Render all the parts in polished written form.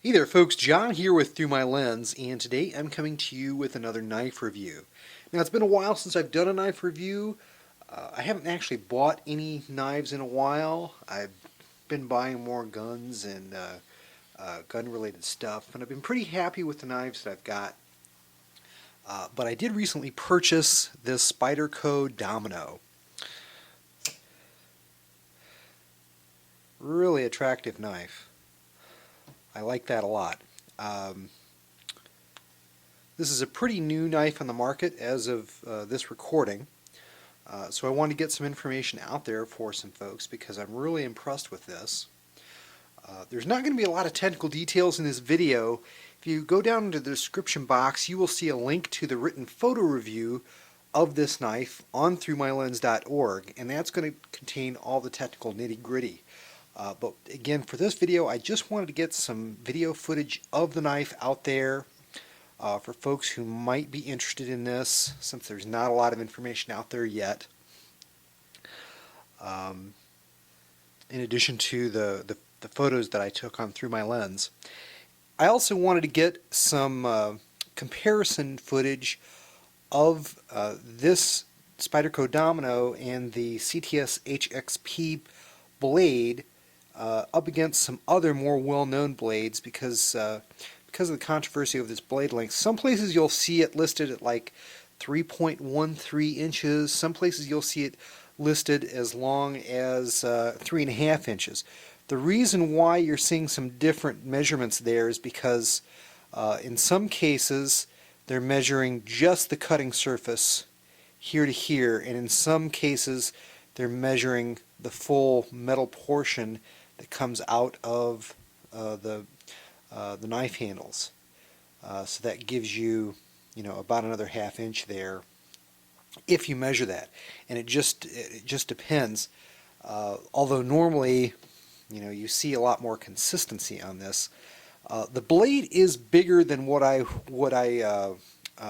Hey there folks, John here with Through My Lens, and today I'm coming to you with another knife review. Now it's been a while since I've done a knife review. I haven't actually bought any knives in a while. I've been buying more guns and gun related stuff, and I've been pretty happy with the knives that I've got. But I did recently purchase this Spyderco Domino. Really attractive knife. I like that a lot. This is a pretty new knife on the market as of this recording, so I wanted to get some information out there for some folks because I'm really impressed with this. There's not going to be a lot of technical details in this video. If you go down into the description box, you will see a link to the written photo review of this knife on throughmylens.org, and that's going to contain all the technical nitty-gritty. But again, for this video, I just wanted to get some video footage of the knife out there for folks who might be interested in this, since there's not a lot of information out there yet. In addition to the photos that I took on Through My Lens. I also wanted to get some comparison footage of this Spyderco Domino and the CTS HXP blade up against some other more well-known blades because of the controversy of this blade length. Some places you'll see it listed at like 3.13 inches. Some places you'll see it listed as long as 3.5 inches. The reason why you're seeing some different measurements there is because in some cases they're measuring just the cutting surface here to here, and in some cases they're measuring the full metal portion that comes out of the knife handles. So that gives you, about another ½ inch there if you measure that, and it just depends. Although normally, you see a lot more consistency on this. The blade is bigger than what I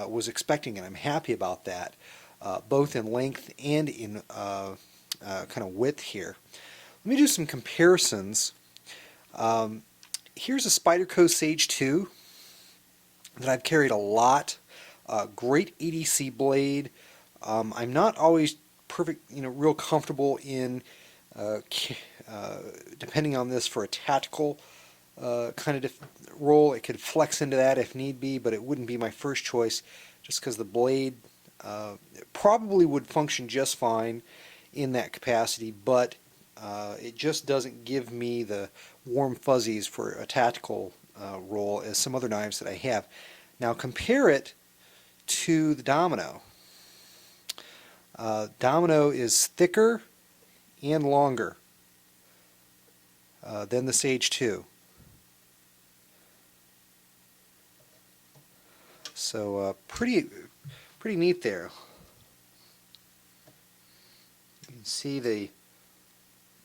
was expecting, and I'm happy about that, both in length and in kind of width here. Let me do some comparisons. Here's a Spyderco Sage 2 that I've carried a lot. Great EDC blade. I'm not always real comfortable in depending on this for a tactical kind of role. It could flex into that if need be, but it wouldn't be my first choice just because the blade probably would function just fine in that capacity, but it just doesn't give me the warm fuzzies for a tactical role as some other knives that I have. Now compare it to the Domino. Domino is thicker and longer than the Sage 2. So pretty neat there. You can see the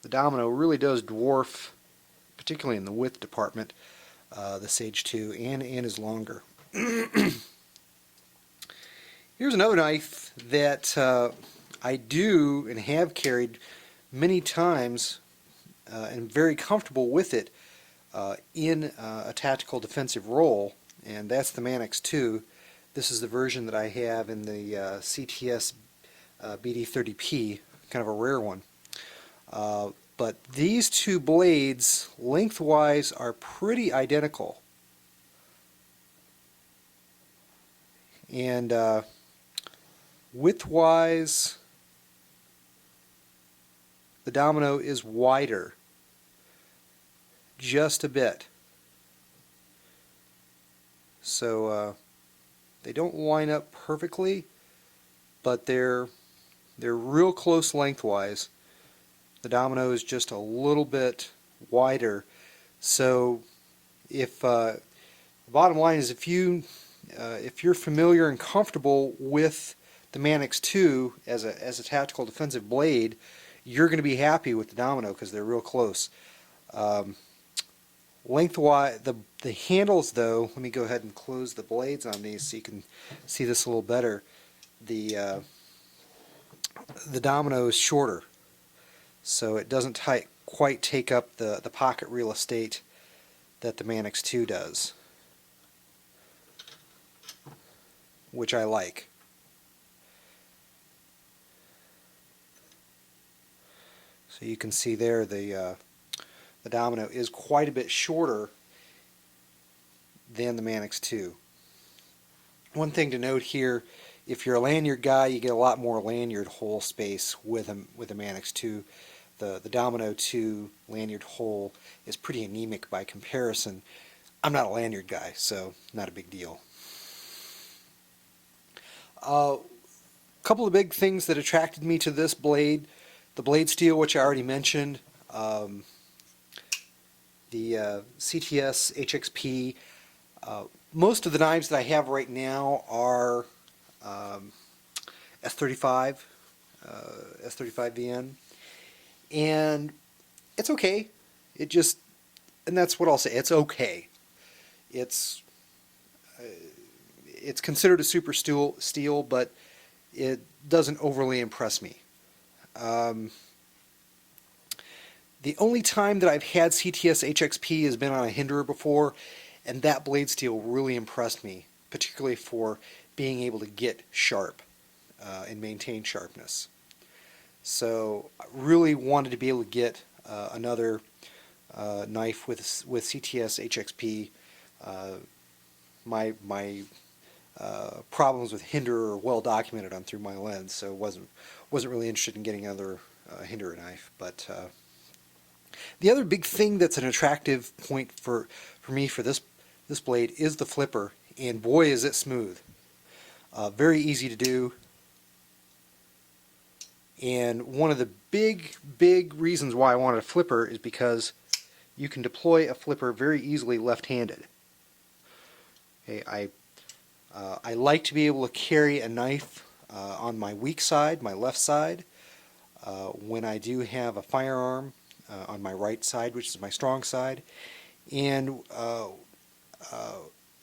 Domino really does dwarf, particularly in the width department, the Sage 2, and is longer. Here's another knife that I do and have carried many times and very comfortable with it in a tactical defensive role, and that's the Manix 2. This is the version that I have in the CTS BD30P, kind of a rare one. But these two blades lengthwise are pretty identical, and widthwise the Domino is wider just a bit, so they don't line up perfectly, but they're real close lengthwise. The Domino is just a little bit wider. So if the bottom line is, if you're familiar and comfortable with the Manix 2 as a tactical defensive blade, you're going to be happy with the Domino because they're real close. Lengthwise, the handles though, let me go ahead and close the blades on these so you can see this a little better. The Domino is shorter, so it doesn't quite take up the pocket real estate that the Manix 2 does, which I like. So you can see there the Domino is quite a bit shorter than the Manix 2. One thing to note here, if you're a lanyard guy, you get a lot more lanyard hole space with a Manix 2. The Domino 2 lanyard hole is pretty anemic by comparison. I'm not a lanyard guy, so not a big deal. A couple of big things that attracted me to this blade: the blade steel, which I already mentioned, the CTS HXP. Most of the knives that I have right now are S35, S35 VN, and it's okay. And that's what I'll say. It's okay. It's considered a super steel, but it doesn't overly impress me. The only time that I've had CTS HXP has been on a hinderer before, and that blade steel really impressed me, particularly for being able to get sharp and maintain sharpness. So I really wanted to be able to get another knife with CTS HXP. My problems with hinderer are well documented on Through My Lens, so wasn't really interested in getting another hinderer knife. But the other big thing that's an attractive point for me for this blade is the flipper, and boy is it smooth. Very easy to do, and one of the big reasons why I wanted a flipper is because you can deploy a flipper very easily left-handed. Okay, I like to be able to carry a knife on my weak side, my left side, when I do have a firearm on my right side, which is my strong side. And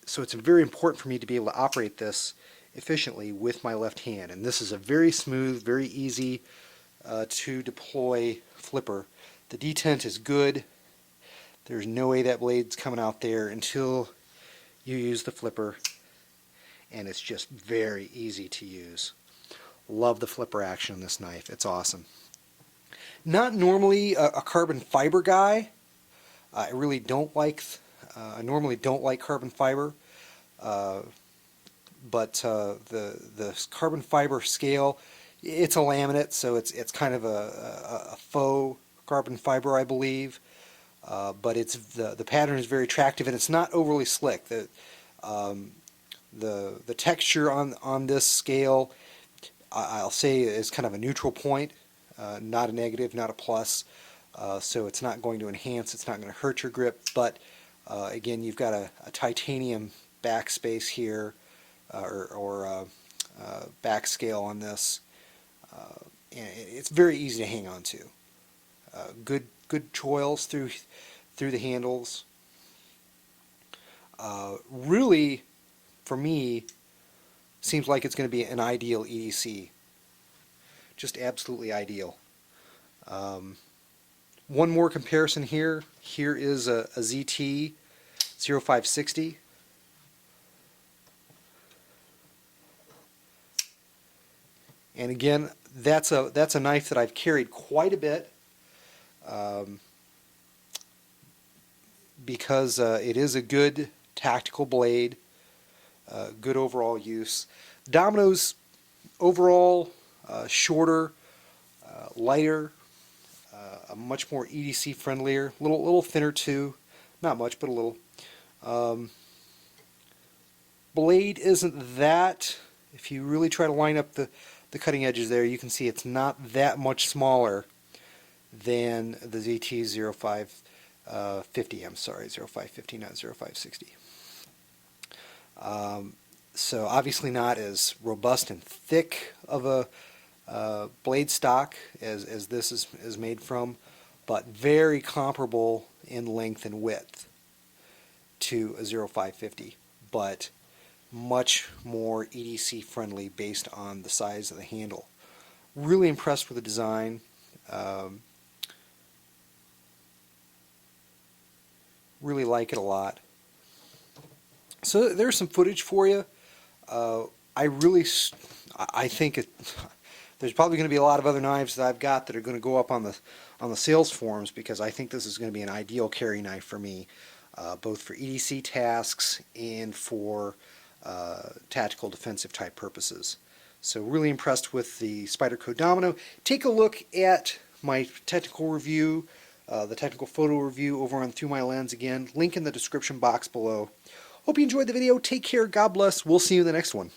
so it's very important for me to be able to operate this efficiently with my left hand. And this is a very smooth, very easy to deploy flipper. The detent is good. There's no way that blade's coming out there until you use the flipper, and it's just very easy to use. Love the flipper action on this knife. It's awesome. Not normally a carbon fiber guy. I really don't like. I normally don't like carbon fiber, but the carbon fiber scale, it's a laminate, so it's kind of a faux carbon fiber, I believe. But the pattern is very attractive, and it's not overly slick. The texture on this scale, I'll say, is kind of a neutral point, not a negative, not a plus. So it's not going to enhance, it's not going to hurt your grip, but again, you've got a titanium backspace here, or back scale on this, and it's very easy to hang on to. Good choils through the handles. Really, for me, seems like it's going to be an ideal EDC. Just absolutely ideal. One more comparison here. Here is a ZT 0560. And again, that's a knife that I've carried quite a bit, because it is a good tactical blade, good overall use. Domino's overall shorter, lighter, a much more EDC friendlier, little thinner too, not much but a little. Blade isn't that, if you really try to line up the cutting edges there, you can see it's not that much smaller than the ZT 0550. I'm sorry, 0550, not 0560. So obviously not as robust and thick of a blade stock as this is made from, but very comparable in length and width to a 0550, but much more EDC friendly based on the size of the handle. Really impressed with the design. Really like it a lot. So there's some footage for you. I think there's probably going to be a lot of other knives that I've got that are going to go up on the sales forums, because I think this is going to be an ideal carry knife for me, both for EDC tasks and for tactical defensive type purposes. So really impressed with the Spyderco Domino. Take a look at my technical review, the technical photo review over on Through My Lens again. Link in the description box below. Hope you enjoyed the video. Take care. God bless. We'll see you in the next one.